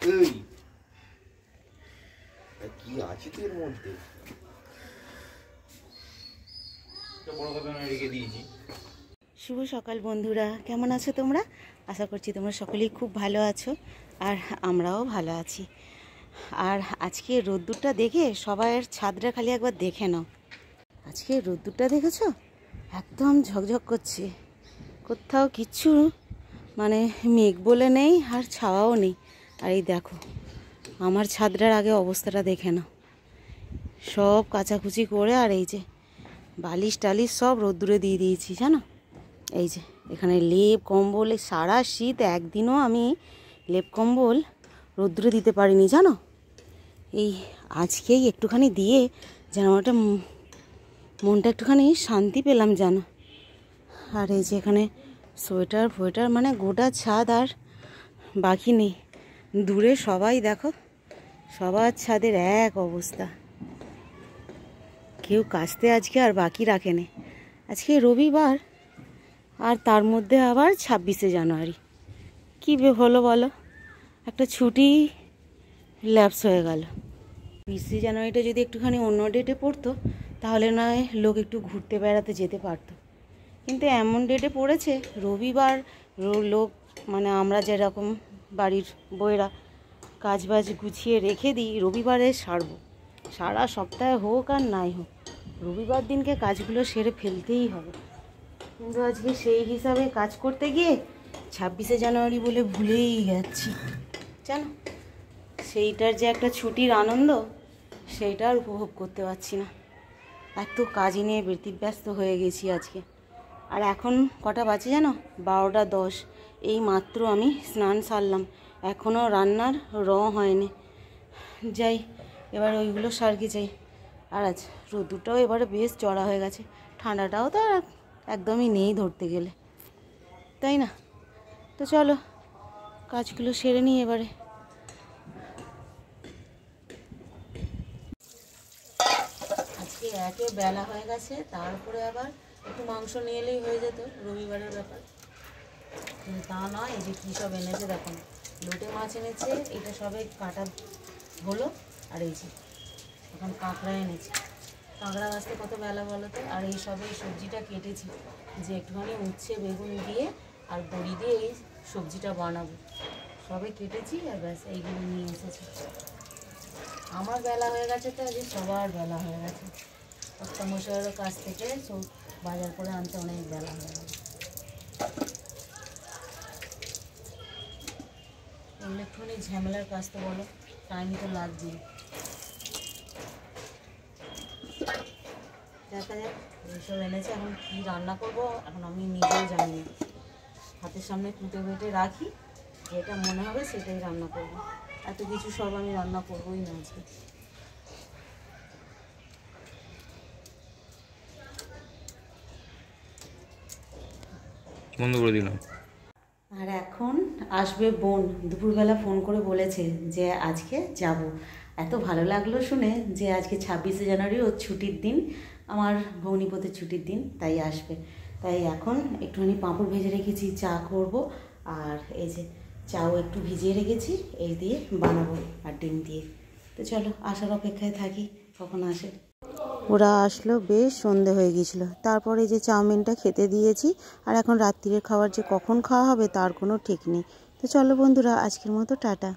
এই কি আছে তোর মধ্যে? বড় কথা না রেখে দিয়েছি। শুভ সকাল বন্ধুরা, কেমন আছো তোমরা? আশা করছি তোমরা সকলেই খুব ভালো আছো, আর আমরাও ভালো আছি। আর আজকে রোদ্দুরটা দেখে সবাইয়ের ছাদটা খালি একবার দেখে নাও। আজকে রোদ্দুরটা দেখেছো? একদম ঝকঝক করছে, কোথাও কিচ্ছু মানে মেঘ বলে নেই আর ছাওয়াও নেই। আর এই দেখো আমার ছাদটার আগে অবস্থাটা দেখে নাও, সব কাচাকুচি করে আর এই যে বালিশ টালিশ সব রোদ্দুরে দিয়ে দিয়েছি জানো। এই যে এখানে লেপ কম্বল, সারা শীত একদিনও আমি লেপ কম্বল রোদ্দুরে দিতে পারিনি জানো। এই আজকেই একটুখানি দিয়ে যেন একটা মনটা একটুখানি শান্তি পেলাম জানো। আর এই যে এখানে সোয়েটার ফোয়েটার মানে গোটা ছাদ আর বাকি নেই। দূরে সবাই দেখো, সবার ছাদের এক অবস্থা, কেউ কাচতে আজকে আর বাকি রাখেনি। আজকে রবিবার, আর তার মধ্যে আবার 26শে জানুয়ারি। কী হলো বলো, একটা ছুটি ল্যাপস হয়ে গেল। 20শে জানুয়ারিটা যদি একটুখানি অন্য ডেটে পড়তো তাহলে নয় লোক একটু ঘুরতে বেড়াতে যেতে পারতো, কিন্তু এমন ডেটে পড়েছে রবিবার। লোক মানে আমরা যেরকম বাড়ির বউয়েরা কাজবাজ গুছিয়ে রেখে দিই রবিবারে সারবো, সারা সপ্তাহে হোক আর নাই হোক রবিবার দিনকে কাজগুলো সেরে ফেলতেই হবে। কিন্তু আজকে সেই হিসাবে কাজ করতে গিয়ে 26শে জানুয়ারি বলে ভুলেই যাচ্ছি জানো। সেইটার যে একটা ছুটির আনন্দ সেইটা আর উপভোগ করতে পারছি না, এত কাজ নিয়ে ব্যতিব্যস্ত হয়ে গেছি আজকে। আর এখন কটা বাজে জানো? 12টা 10। এই মাত্র আমি স্নান সারলাম, এখনও রান্নার হয়নি। যাই এবার ওইগুলো সারকে যাই। আর আজ রোদ্দুরটাও এবারে বেশ চড়া হয়ে গেছে, ঠান্ডাটাও তো একদমই নেই ধরতে গেলে, তাই না? তো চলো কাজগুলো সেরে নিই এবারে। আজকে একে বেলা হয়ে গেছে, তারপরে আবার একটু মাংস নিয়ে এলেই হয়ে যেত, রবিবারের ব্যাপার। কিন্তু তা নয়, এই যে কী সব এনেছে দেখো, লোটে মাছ এনেছে, এটা সবে কাটা হলো। আর এই যে এখন কাঁকড়া এনেছে, কাঁকড়া বাছতে কত বেলা বলো তো। আর এই সবে সবজিটা কেটেছি, যে একটুখানি উচ্ছে বেগুন দিয়ে আর বড়ি দিয়ে এই সবজিটা বানাবো, সবে কেটেছি আর ব্যাস এইগুলো নিয়ে এসেছি। আমার বেলা হয়ে গেছে, তো আজকে সবার বেলা হয়ে গেছে। মশাইয়েরও কাছ থেকে সব বাজার করে আনতে অনেক বেলা হয়ে গেছে। ইলেকট্রনিক ঝামেলার কাজ তো বলো, টাইমই তো লাগবে। দেখা যাক এইসব এনেছে, এখন কী রান্না করব এখন আমি নিজেও জানি না। হাতের সামনে কুটে বেটে রাখি, যেটা মনে হবে সেটাই রান্না করব। এত কিছু সব আমি রান্না করবোই না আজকে। বন্ধ করে দিলাম। আর এখন আসবে বোন, দুপুরবেলা ফোন করে বলেছে যে আজকে যাব। এত ভালো লাগলো শুনে যে আজকে 26শে জানুয়ারি ওর ছুটির দিন, আমার ভগ্নিপতির ছুটির দিন, তাই আসবে। তাই এখন একটুখানি পাঁপড় ভেজে রেখেছি, চা করব। আর এই যে চাও একটু ভিজিয়ে রেখেছি, এই দিয়ে বানাবো আর ডিম দিয়ে। তো চলো আসার অপেক্ষায় থাকি কখন আসে। ওরা আসলো বেশ সন্ধে হয়ে গিয়েছিলো, তারপরে যে চাউমিনটা খেতে দিয়েছি। আর এখন রাত্রিরের খাবার যে কখন খাওয়া হবে তার কোনো ঠিক নেই। তো চলো বন্ধুরা, আজকের মতো টাটা।